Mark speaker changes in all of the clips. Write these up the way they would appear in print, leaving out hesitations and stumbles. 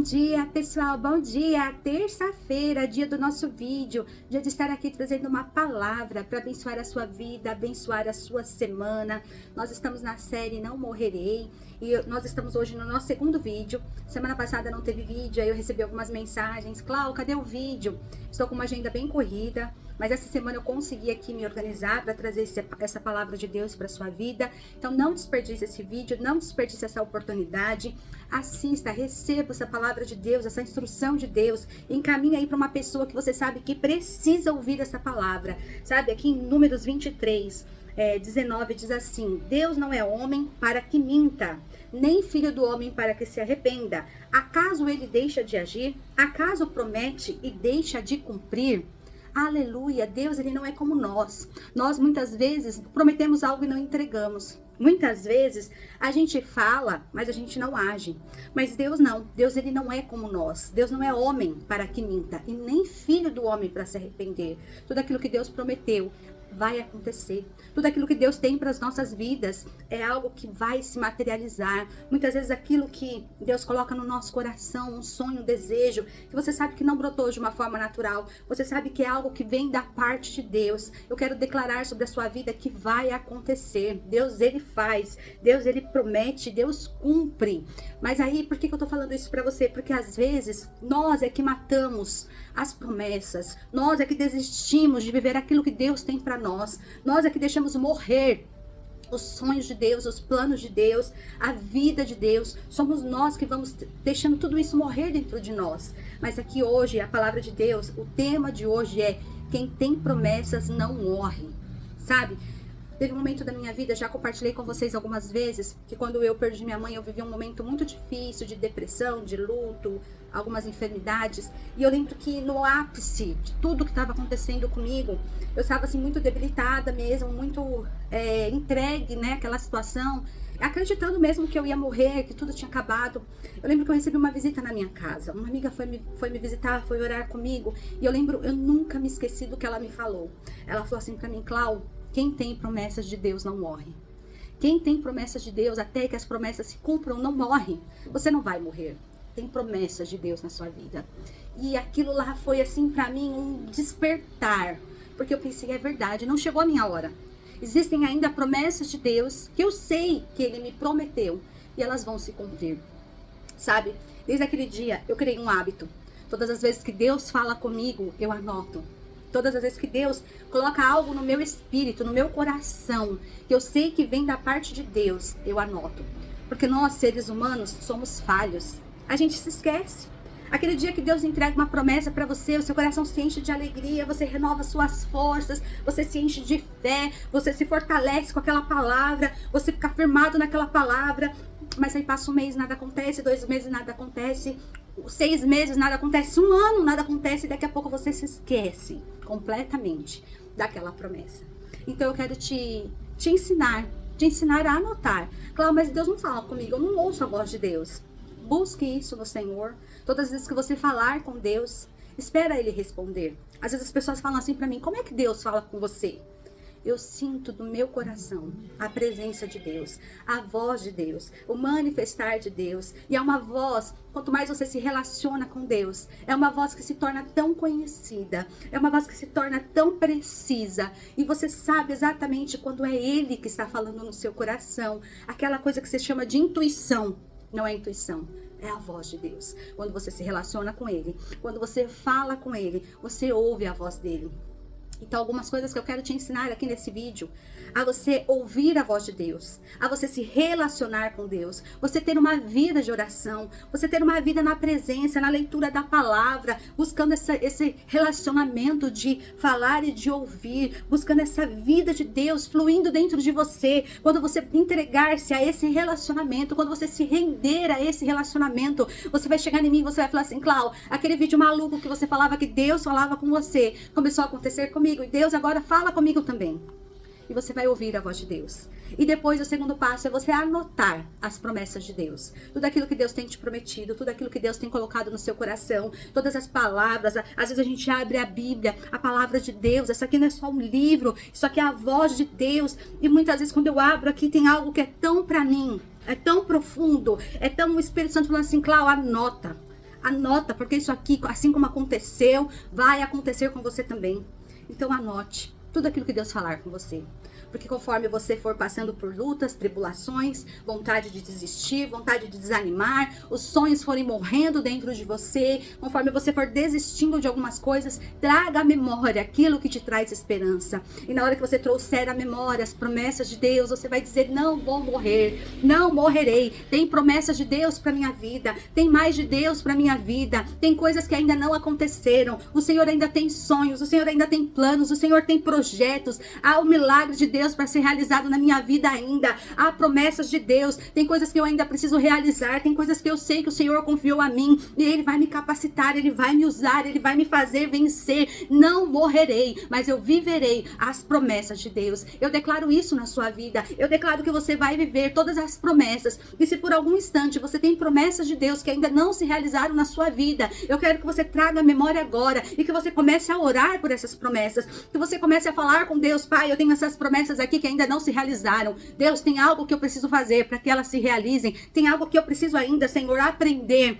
Speaker 1: dia, pessoal, bom dia! Terça-feira, dia do nosso vídeo, dia de estar aqui trazendo uma palavra para abençoar a sua vida, abençoar a sua semana. Nós estamos na série Não Morrerei e nós estamos hoje no nosso segundo vídeo. Semana passada não teve vídeo, aí eu recebi algumas mensagens. Clau, cadê o vídeo? Estou com uma agenda bem corrida, mas essa semana eu consegui aqui me organizar para trazer essa palavra de Deus para sua vida. Então não desperdice esse vídeo, não desperdice essa oportunidade. Assista, receba essa palavra de Deus, essa instrução de Deus. Encaminhe aí para uma pessoa que você sabe que precisa ouvir essa palavra. Sabe, aqui em Números 23, 19 diz assim: Deus não é homem para que minta, nem filho do homem para que se arrependa. Acaso ele deixa de agir? Acaso promete e deixa de cumprir? Aleluia, Deus ele não é como nós. Nós muitas vezes prometemos algo e não entregamos. Muitas vezes a gente fala, mas a gente não age. Mas Deus não. Deus ele não é como nós. Deus não é homem para que minta e nem filho do homem para se arrepender. Tudo aquilo que Deus prometeu vai acontecer. Tudo aquilo que Deus tem para as nossas vidas é algo que vai se materializar. Muitas vezes aquilo que Deus coloca no nosso coração, um sonho, um desejo, que você sabe que não brotou de uma forma natural, você sabe que é algo que vem da parte de Deus. Eu quero declarar sobre a sua vida que vai acontecer. Deus ele faz, Deus ele promete, Deus cumpre. Mas aí, por que eu tô falando isso para você? Porque às vezes nós é que matamos as promessas, nós é que desistimos de viver aquilo que Deus tem para nós é que deixamos morrer os sonhos de Deus, os planos de Deus, a vida de Deus. Somos nós que vamos deixando tudo isso morrer dentro de nós. Mas aqui hoje, a palavra de Deus, o tema de hoje é: quem tem promessas não morre, sabe? Teve um momento da minha vida, já compartilhei com vocês algumas vezes, que quando eu perdi minha mãe, eu vivi um momento muito difícil, de depressão, de luto, algumas enfermidades. E eu lembro que no ápice de tudo que estava acontecendo comigo, eu estava assim muito debilitada mesmo, muito entregue, né, àquela situação, acreditando mesmo que eu ia morrer, que tudo tinha acabado. Eu lembro que eu recebi uma visita na minha casa. Uma amiga foi me visitar, foi orar comigo. E eu lembro, eu nunca me esqueci do que ela me falou. Ela falou assim pra mim: Clau, quem tem promessas de Deus não morre. Quem tem promessas de Deus, até que as promessas se cumpram, não morre. Você não vai morrer. Tem promessas de Deus na sua vida. E aquilo lá foi assim pra mim um despertar. Porque eu pensei, é verdade, não chegou a minha hora. Existem ainda promessas de Deus que eu sei que Ele me prometeu. E elas vão se cumprir. Sabe? Desde aquele dia eu criei um hábito. Todas as vezes que Deus fala comigo, eu anoto. Todas as vezes que Deus coloca algo no meu espírito, no meu coração, que eu sei que vem da parte de Deus, eu anoto. Porque nós, seres humanos, somos falhos. A gente se esquece. Aquele dia que Deus entrega uma promessa para você, o seu coração se enche de alegria, você renova suas forças, você se enche de fé, você se fortalece com aquela palavra, você fica firmado naquela palavra. Mas aí passa um mês, nada acontece, 2 meses, nada acontece, 6 meses, nada acontece, 1 ano, nada acontece, e daqui a pouco você se esquece completamente daquela promessa. Então eu quero te ensinar a anotar. Claro, mas Deus não fala comigo, eu não ouço a voz de Deus. Busque isso no Senhor. Todas as vezes que você falar com Deus, espera Ele responder. Às vezes as pessoas falam assim pra mim: como é que Deus fala com você? Eu sinto do meu coração a presença de Deus, a voz de Deus, o manifestar de Deus. E é uma voz, quanto mais você se relaciona com Deus, é uma voz que se torna tão conhecida, é uma voz que se torna tão precisa. E você sabe exatamente quando é Ele que está falando no seu coração. Aquela coisa que se chama de intuição. Não é intuição, é a voz de Deus. Quando você se relaciona com Ele, quando você fala com Ele, você ouve a voz dEle. Então, algumas coisas que eu quero te ensinar aqui nesse vídeo: a você ouvir a voz de Deus, a você se relacionar com Deus, você ter uma vida de oração, você ter uma vida na presença, na leitura da palavra, buscando esse relacionamento de falar e de ouvir, buscando essa vida de Deus fluindo dentro de você. Quando você entregar-se a esse relacionamento, quando você se render a esse relacionamento, você vai chegar em mim e você vai falar assim: Clau, aquele vídeo maluco que você falava que Deus falava com você, começou a acontecer comigo. E Deus agora fala comigo também. E você vai ouvir a voz de Deus. E depois o segundo passo é você anotar as promessas de Deus. Tudo aquilo que Deus tem te prometido, tudo aquilo que Deus tem colocado no seu coração, todas as palavras. Às vezes a gente abre a Bíblia, a palavra de Deus. Isso aqui não é só um livro, isso aqui é a voz de Deus. E muitas vezes quando eu abro aqui tem algo que é tão pra mim, é tão profundo, é tão o Espírito Santo falando assim: Clau, anota. Anota, porque isso aqui, assim como aconteceu, vai acontecer com você também. Então anote tudo aquilo que Deus falar com você. Porque conforme você for passando por lutas, tribulações, vontade de desistir, vontade de desanimar, os sonhos forem morrendo dentro de você, conforme você for desistindo de algumas coisas, traga à memória aquilo que te traz esperança. E na hora que você trouxer à memória as promessas de Deus, você vai dizer: não vou morrer, não morrerei. Tem promessas de Deus para minha vida, tem mais de Deus para minha vida, tem coisas que ainda não aconteceram. O Senhor ainda tem sonhos, o Senhor ainda tem planos, o Senhor tem projetos. Há o milagre de Deus para ser realizado na minha vida ainda. Há promessas de Deus. Tem coisas que eu ainda preciso realizar. Tem coisas que eu sei que o Senhor confiou a mim. E Ele vai me capacitar, Ele vai me usar, Ele vai me fazer vencer. Não morrerei, mas eu viverei as promessas de Deus. Eu declaro isso na sua vida. Eu declaro que você vai viver todas as promessas. E se por algum instante você tem promessas de Deus que ainda não se realizaram na sua vida, eu quero que você traga a memória agora e que você comece a orar por essas promessas. Que você comece a falar com Deus: Pai, eu tenho essas promessas aqui que ainda não se realizaram. Deus, tem algo que eu preciso fazer para que elas se realizem. Tem algo que eu preciso ainda, Senhor, aprender,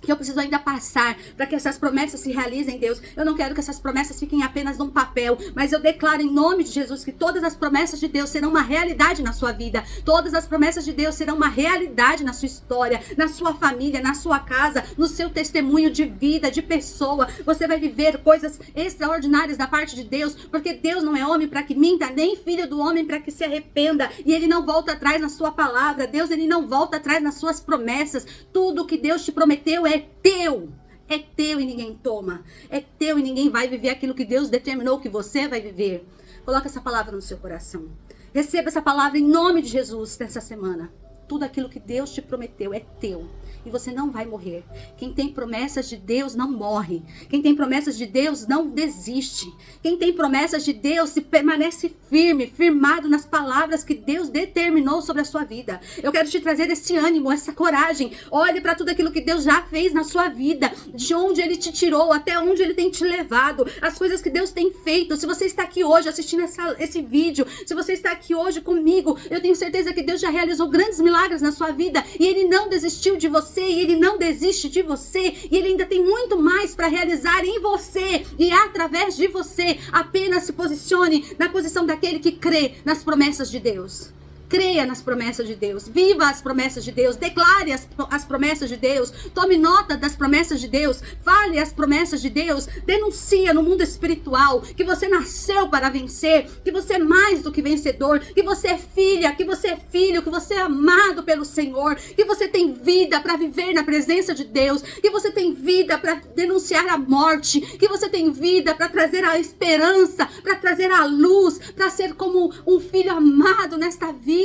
Speaker 1: que eu preciso ainda passar para que essas promessas se realizem, Deus. Eu não quero que essas promessas fiquem apenas num papel, mas eu declaro em nome de Jesus que todas as promessas de Deus serão uma realidade na sua vida. Todas as promessas de Deus serão uma realidade na sua história, na sua família, na sua casa, no seu testemunho de vida, de pessoa. Você vai viver coisas extraordinárias da parte de Deus, porque Deus não é homem para que minta, nem filho do homem para que se arrependa. E Ele não volta atrás na sua palavra. Deus, Ele não volta atrás nas suas promessas. Tudo que Deus te prometeu é teu. É teu e ninguém toma. É teu e ninguém vai viver aquilo que Deus determinou que você vai viver. Coloca essa palavra no seu coração. Receba essa palavra em nome de Jesus nessa semana. Tudo aquilo que Deus te prometeu é teu. E você não vai morrer. Quem tem promessas de Deus não morre. Quem tem promessas de Deus não desiste. Quem tem promessas de Deus se permanece firme, firmado nas palavras que Deus determinou sobre a sua vida. Eu quero te trazer esse ânimo, essa coragem. Olhe para tudo aquilo que Deus já fez na sua vida. De onde Ele te tirou, até onde Ele tem te levado. As coisas que Deus tem feito. Se você está aqui hoje assistindo esse vídeo, se você está aqui hoje comigo, eu tenho certeza que Deus já realizou grandes milagres na sua vida. E Ele não desistiu de você. E Ele não desiste de você, e Ele ainda tem muito mais para realizar em você e através de você. Apenas se posicione na posição daquele que crê nas promessas de Deus. Creia nas promessas de Deus, viva as promessas de Deus, declare as promessas de Deus, tome nota das promessas de Deus, fale as promessas de Deus, denuncia no mundo espiritual que você nasceu para vencer, que você é mais do que vencedor, que você é filha, que você é filho, que você é amado pelo Senhor, que você tem vida para viver na presença de Deus, que você tem vida para denunciar a morte, que você tem vida para trazer a esperança, para trazer a luz, para ser como um filho amado nesta vida.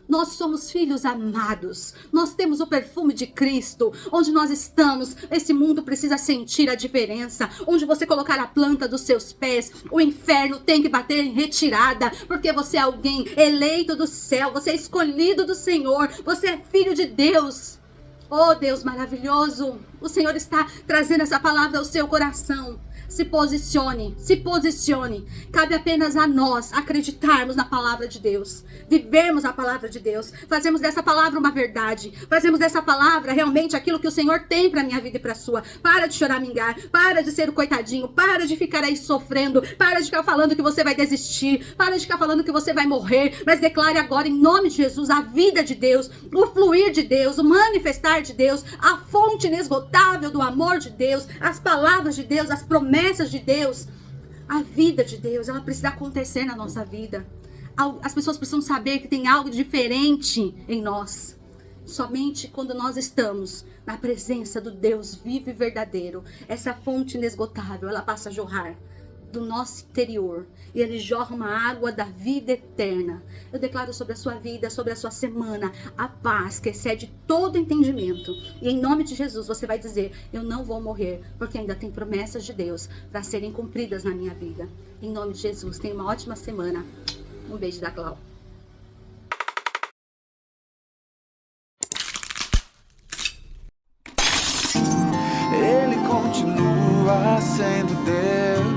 Speaker 1: Nós somos filhos amados. Nós temos o perfume de Cristo. Onde nós estamos, esse mundo precisa sentir a diferença. Onde você colocar a planta dos seus pés, o inferno tem que bater em retirada. Porque você é alguém eleito do céu. Você é escolhido do Senhor. Você é filho de Deus. Oh, Deus maravilhoso. O Senhor está trazendo essa palavra ao seu coração. Se posicione, se posicione. Cabe apenas a nós acreditarmos na palavra de Deus, vivermos a palavra de Deus, fazemos dessa palavra uma verdade, fazemos dessa palavra realmente aquilo que o Senhor tem para minha vida e para a sua. Para de choramingar, para de ser o coitadinho, para de ficar aí sofrendo, para de ficar falando que você vai desistir, para de ficar falando que você vai morrer, mas declare agora em nome de Jesus a vida de Deus, o fluir de Deus, o manifestar de Deus, a fonte inesgotável do amor de Deus, as palavras de Deus, as promessas de Deus, a vida de Deus, ela precisa acontecer na nossa vida. As pessoas precisam saber que tem algo diferente em nós. Somente quando nós estamos na presença do Deus vivo e verdadeiro, essa fonte inesgotável, ela passa a jorrar do nosso interior e Ele jorra uma água da vida eterna. Eu declaro sobre a sua vida, sobre a sua semana, a paz que excede todo entendimento. E em nome de Jesus você vai dizer: eu não vou morrer, porque ainda tem promessas de Deus para serem cumpridas na minha vida. Em nome de Jesus, tenha uma ótima semana. Um beijo da Clau.
Speaker 2: Ele continua sendo Deus.